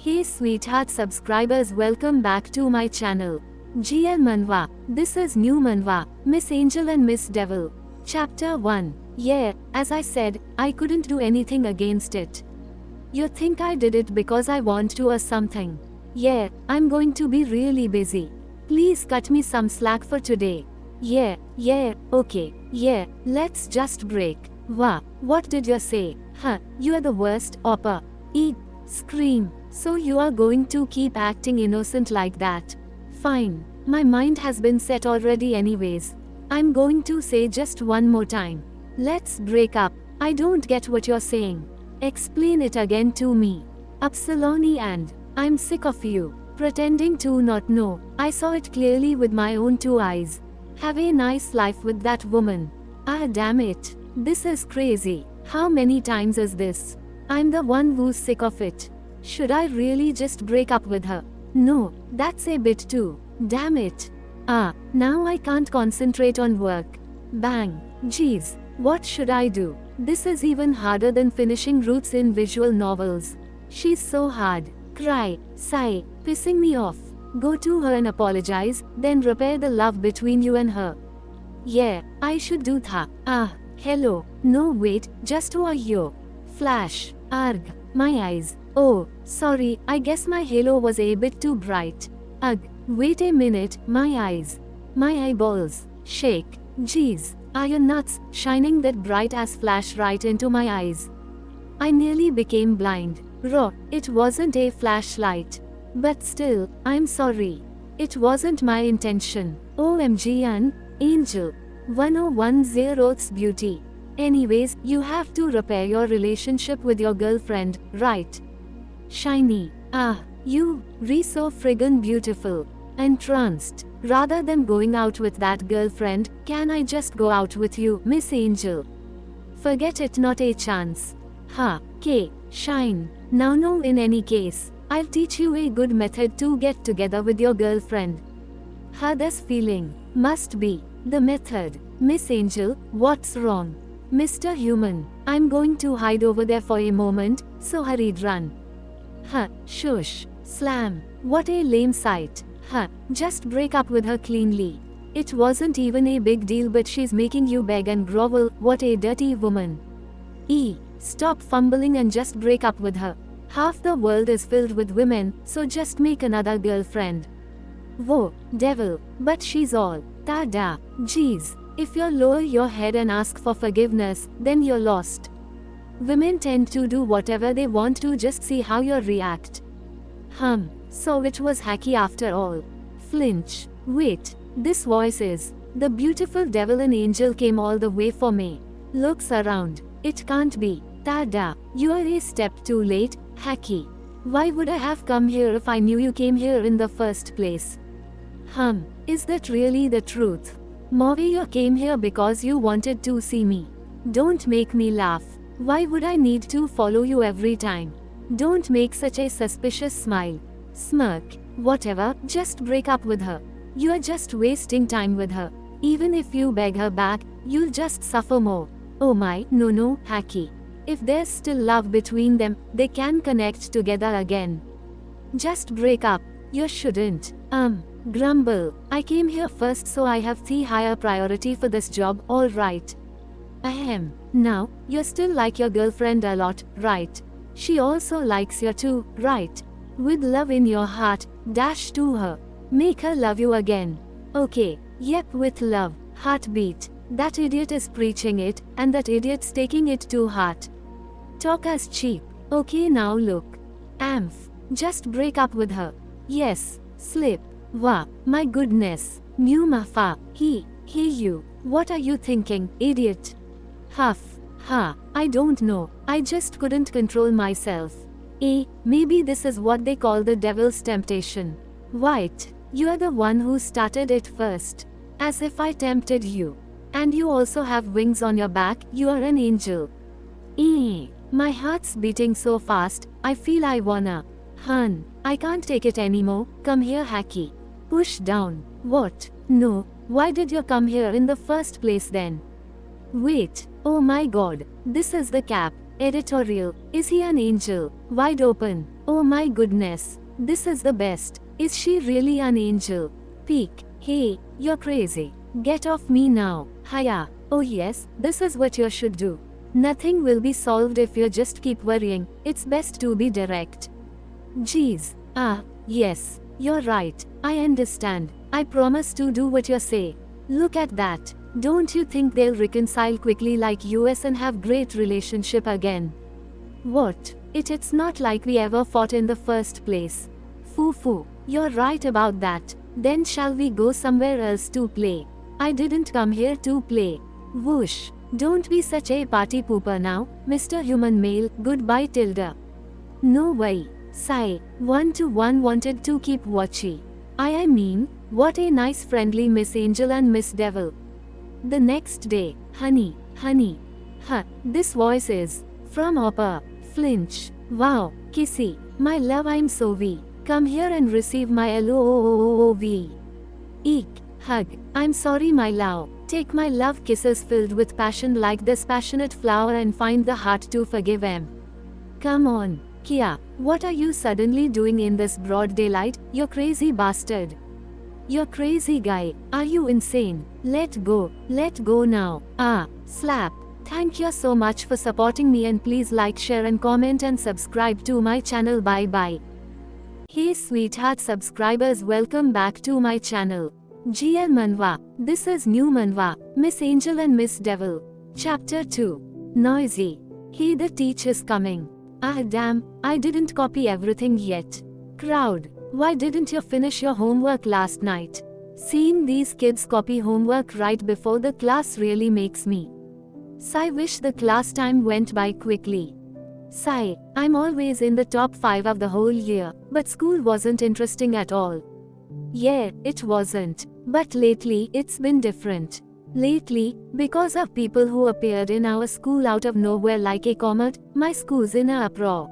Hey sweetheart subscribers, welcome back to my channel. GL Manhwa. This is new Manhwa, Miss Angel and Miss Devil. Chapter 1. Yeah, as I said, I couldn't do anything against it. You think I did it because I want to or something? Yeah, I'm going to be really busy. Please cut me some slack for today. Yeah, okay, yeah, let's just break. Wah, what did you say? Huh, you are the worst, Oppa. Eat, scream. So you are going to keep acting innocent like that? Fine. My mind has been set already anyways. I'm going to say just one more time. Let's break up. I don't get what you're saying. Explain it again to me. Upsiloni, and I'm sick of you pretending to not know. I saw it clearly with my own two eyes. Have a nice life with that woman. Ah, damn it. This is crazy. How many times is this? I'm the one who's sick of it. Should I really just break up with her? No, that's a bit too. Damn it. Ah, now I can't concentrate on work. Bang. Geez, what should I do? This is even harder than finishing Roots in visual novels. She's so hard. Cry, sigh, pissing me off. Go to her and apologize, then repair the love between you and her. Yeah, I should do that. Ah, hello. No, wait, just who are you? Flash. Arg. My eyes. Oh, sorry, I guess my halo was a bit too bright. Ugh, wait a minute, my eyes. My eyeballs. Shake. Geez, are you nuts, shining that bright as flash right into my eyes? I nearly became blind. Raw, it wasn't a flashlight. But still, I'm sorry. It wasn't my intention. OMG, Angel. 1010's beauty. Anyways, you have to repair your relationship with your girlfriend, right? Shiny. Ah, you, so friggin' beautiful. Entranced. Rather than going out with that girlfriend, can I just go out with you, Miss Angel? Forget it, not a chance. Ha, K, shine. Now no, in any case, I'll teach you a good method to get together with your girlfriend. Ha, this feeling. Must be. The method. Miss Angel, what's wrong? Mr. Human, I'm going to hide over there for a moment, so hurried run. Huh, shush, slam, what a lame sight. Huh, just break up with her cleanly. It wasn't even a big deal, but she's making you beg and grovel, what a dirty woman. Stop fumbling and just break up with her. Half the world is filled with women, so just make another girlfriend. Whoa, devil, but she's all, ta-da, geez. If you lower your head and ask for forgiveness, then you're lost. Women tend to do whatever they want to just see how you react. So it was hacky after all. Flinch. Wait, this voice is. The beautiful devil and angel came all the way for me. Looks around. It can't be. Tada, you are a step too late, hacky. Why would I have come here if I knew you came here in the first place? Is that really the truth? Movi, you came here because you wanted to see me. Don't make me laugh. Why would I need to follow you every time? Don't make such a suspicious smile. Smirk. Whatever, just break up with her. You are just wasting time with her. Even if you beg her back, you'll just suffer more. Oh my, no, hacky. If there's still love between them, they can connect together again. Just break up. You shouldn't. Grumble. I came here first, so I have the higher priority for this job, alright. Ahem. Now, you still like your girlfriend a lot, right? She also likes you too, right? With love in your heart, dash to her. Make her love you again. Okay, yep, with love, heartbeat. That idiot is preaching it, and that idiot's taking it to heart. Talk as cheap. Okay, now look. Just break up with her. Yes, slip. Wah, my goodness. New Mafa. Hey you. What are you thinking, idiot? Huff. I don't know. I just couldn't control myself. Maybe this is what they call the devil's temptation. White, you are the one who started it first. As if I tempted you. And you also have wings on your back, you are an angel. My heart's beating so fast, I feel I wanna. I can't take it anymore, come here, hacky. Push down. What? No, why did you come here in the first place then? Wait, oh my god, this is the cap. Editorial. Is he an angel? Wide open. Oh my goodness. This is the best. Is she really an angel? Peek. Hey, you're crazy. Get off me now. Hiya. Oh yes, this is what you should do. Nothing will be solved if you just keep worrying. It's best to be direct. Geez. Yes. You're right. I understand. I promise to do what you say. Look at that. Don't you think they'll reconcile quickly like US and have great relationship again? What? It's not like we ever fought in the first place. Foo. You're right about that. Then shall we go somewhere else to play? I didn't come here to play. Whoosh. Don't be such a party pooper now, Mr. Human Male. Goodbye Tilda. No way. Sigh. 1-1 wanted to keep watchy. I mean, what a nice friendly Miss Angel and Miss Devil. The next day, honey. This voice is from Hopper. Flinch. Wow, kissy. My love, I'm so wee. Come here and receive my love. Eek. Hug. I'm sorry my love. Take my love kisses filled with passion like this passionate flower and find the heart to forgive him. Come on, Kia. What are you suddenly doing in this broad daylight, you crazy bastard? You're crazy guy. Are you insane? Let go now. Slap. Thank you so much for supporting me and please like, share and comment and subscribe to my channel. Bye bye. Hey sweetheart subscribers, welcome back to my channel. GL Manhwa. This is new Manhwa, Miss Angel and Miss Devil. Chapter 2. Noisy. Hey, the teacher's coming. Damn, I didn't copy everything yet. Crowd. Why didn't you finish your homework last night? Seeing these kids copy homework right before the class really makes me. Sigh, wish the class time went by quickly. Sigh, I'm always in the top 5 of the whole year, but school wasn't interesting at all. Yeah, it wasn't. But lately, it's been different. Lately, because of people who appeared in our school out of nowhere like a comet, my school's in a uproar.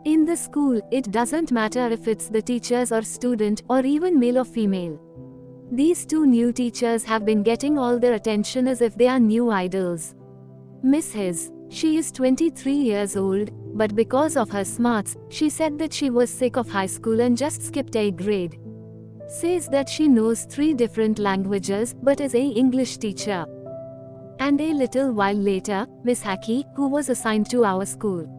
In the school, it doesn't matter if it's the teachers or student or even male or female. These 2 new teachers have been getting all their attention as if they are new idols. Miss His. She is 23 years old, but because of her smarts, she said that she was sick of high school and just skipped a grade. Says that she knows 3 different languages but is a English teacher. And a little while later, Miss Haki, who was assigned to our school.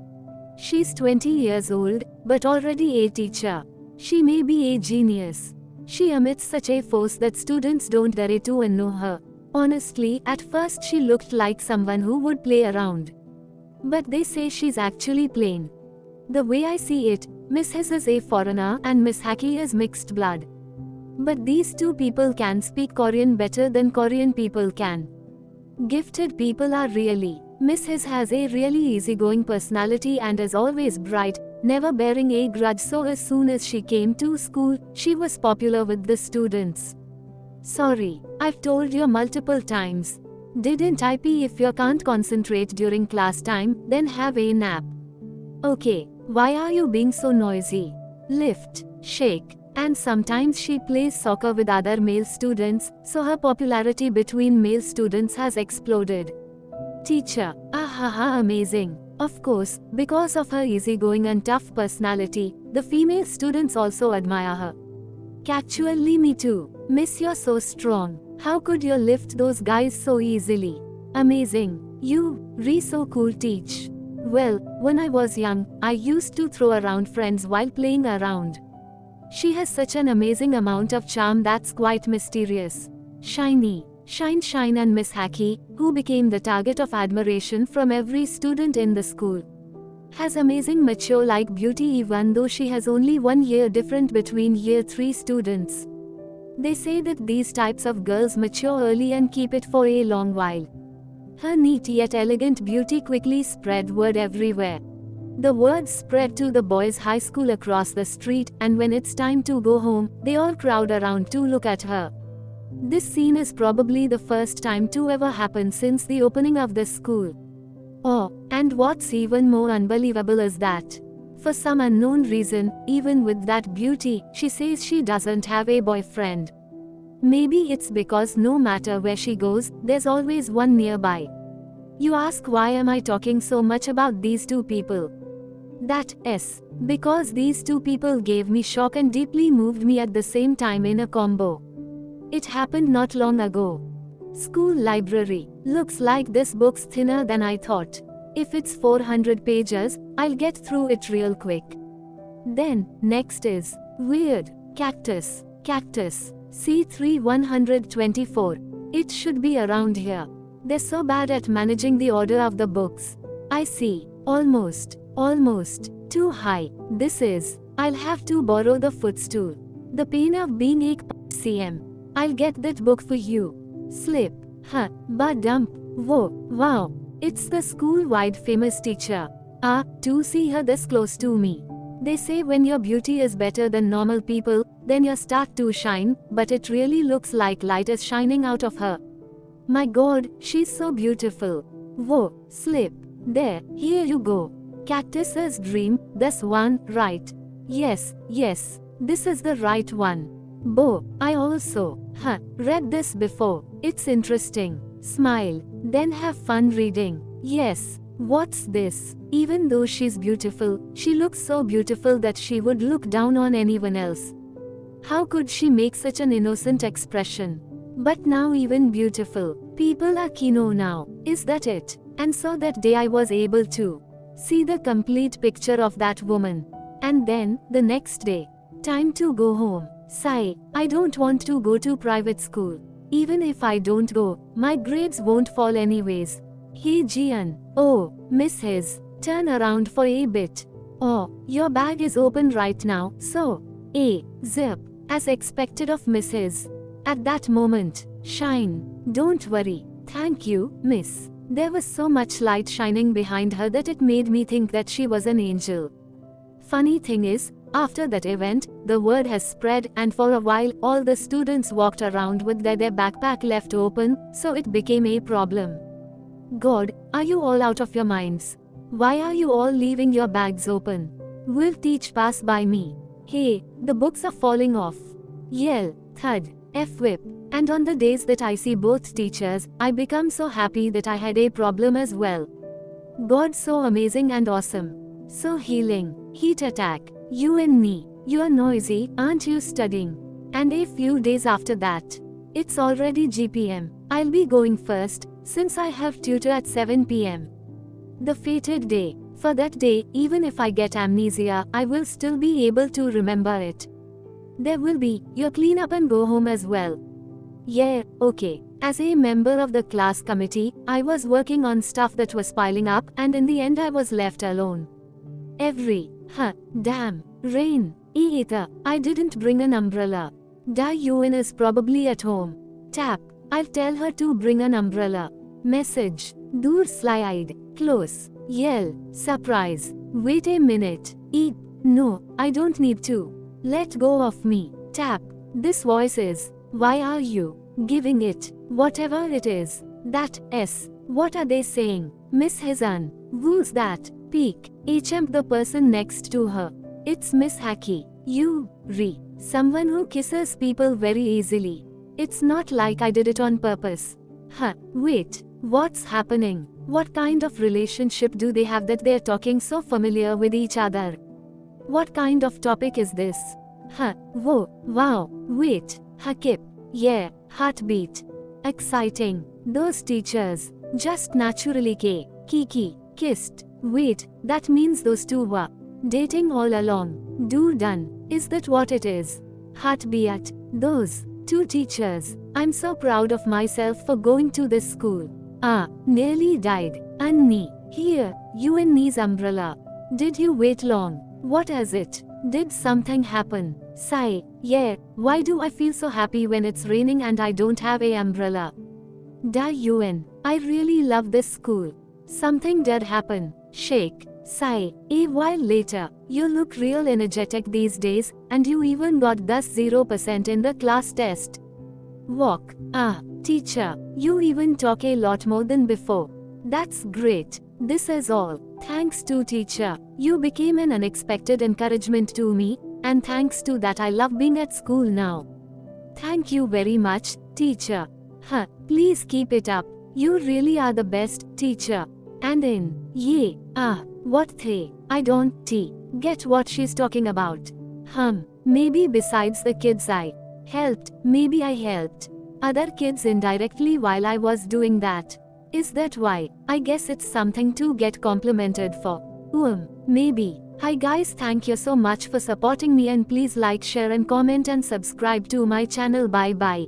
She's 20 years old, but already a teacher. She may be a genius. She emits such a force that students don't dare to annoy her. Honestly, at first she looked like someone who would play around. But they say she's actually plain. The way I see it, Miss His is a foreigner and Miss Haki is mixed blood. But these 2 people can speak Korean better than Korean people can. Gifted people are really. Miss His has a really easygoing personality and is always bright, never bearing a grudge, so as soon as she came to school, she was popular with the students. Sorry, I've told you multiple times. Didn't I? If you can't concentrate during class time, then have a nap. Okay, why are you being so noisy? Lift, shake. And sometimes she plays soccer with other male students, so her popularity between male students has exploded. Teacher. Amazing. Of course, because of her easygoing and tough personality, the female students also admire her. Actually, me too. Miss, you're so strong. How could you lift those guys so easily? Amazing. You, so cool teach. Well, when I was young, I used to throw around friends while playing around. She has such an amazing amount of charm that's quite mysterious. Shiny. Shine and Miss Haki, who became the target of admiration from every student in the school, has amazing mature-like beauty even though she has only 1 year different between year 3 students. They say that these types of girls mature early and keep it for a long while. Her neat yet elegant beauty quickly spread word everywhere. The word spread to the boys' high school across the street, and when it's time to go home, they all crowd around to look at her. This scene is probably the first time to ever happen since the opening of this school. Oh, and what's even more unbelievable is that, for some unknown reason, even with that beauty, she says she doesn't have a boyfriend. Maybe it's because no matter where she goes, there's always one nearby. You ask, why am I talking so much about these 2 people? That S. Because these two people gave me shock and deeply moved me at the same time in a combo. It happened not long ago. School library. Looks like this book's thinner than I thought. If it's 400 pages, I'll get through it real quick. Then, next is weird. Cactus. Cactus. C3 124. It should be around here. They're so bad at managing the order of the books. I see. Almost. Almost. Too high. This is. I'll have to borrow the footstool. The pain of being 8 cm. I'll get that book for you. Slip. Huh. But dump. Whoa. Wow. It's the school-wide famous teacher. To see her this close to me. They say when your beauty is better than normal people, then you start to shine, but it really looks like light is shining out of her. My God, she's so beautiful. Whoa. Slip. There. Here you go. Cactus's dream, this one, right? Yes, yes. This is the right one. Bo, I also, read this before. It's interesting. Smile. Then have fun reading. Yes. What's this? Even though she's beautiful, she looks so beautiful that she would look down on anyone else. How could she make such an innocent expression? But now even beautiful people are kino now. Is that it? And so that day I was able to see the complete picture of that woman. And then, the next day. Time to go home. Sigh. I don't want to go to private school. Even if I don't go, my grades won't fall anyways. Hey Jian. Oh, Miss His. Turn around for a bit. Oh, your bag is open right now, so. Zip. As expected of Mrs. At that moment. Shine. Don't worry. Thank you, miss. There was so much light shining behind her that it made me think that she was an angel. Funny thing is, after that event, the word has spread and for a while all the students walked around with their backpack left open, so it became a problem. God, are you all out of your minds? Why are you all leaving your bags open? Will teach pass by me? Hey, the books are falling off. Yell, thud, F-whip. And on the days that I see both teachers, I become so happy that I had a problem as well. God so amazing and awesome. So healing. Heat attack. You and me. You're noisy, aren't you studying? And a few days after that. It's already GPM. I'll be going first, since I have tutor at 7 PM. The fated day. For that day, even if I get amnesia, I will still be able to remember it. There will be, you clean up and go home as well. Yeah, okay. As a member of the class committee, I was working on stuff that was piling up and in the end I was left alone. Damn, rain. I didn't bring an umbrella. Yuan is probably at home. Tap. I'll tell her to bring an umbrella. Message. Dur sly-eyed. Close. Yell. Surprise. Wait a minute. No, I don't need to. Let go of me. Tap. This voice is. Why are you giving it? Whatever it is. That S. What are they saying? Miss Hizan. Who's that? Peek. The person next to her. It's Miss Haki. Someone who kisses people very easily. It's not like I did it on purpose. Wait. What's happening? What kind of relationship do they have that they're talking so familiar with each other? What kind of topic is this? Whoa. Wow. Wait. Hakip. Yeah. Heartbeat. Exciting. Those teachers. Just naturally Kiki. Kissed. Wait. That means those two were dating all along. Done. Is that what it is? Heartbeat. Those two teachers. I'm so proud of myself for going to this school. Nearly died. Annie. Here. You and me's umbrella. Did you wait long? What is it? Did something happen? Sigh. Yeah. Why do I feel so happy when it's raining and I don't have a umbrella? Yuan. I really love this school. Something did happen. Shake. Sigh. A while later. You look real energetic these days, and you even got thus 0% in the class test. Walk. Teacher. You even talk a lot more than before. That's great. This is all. Thanks to teacher. You became an unexpected encouragement to me, and thanks to that I love being at school now. Thank you very much, teacher. Please keep it up. You really are the best, teacher. And in. What they? I don't get what she's talking about. Maybe besides the kids I helped, maybe I helped other kids indirectly while I was doing that. Is that why? I guess it's something to get complimented for. Maybe. Hi guys, thank you so much for supporting me, and please like, share and comment and subscribe to my channel. Bye bye.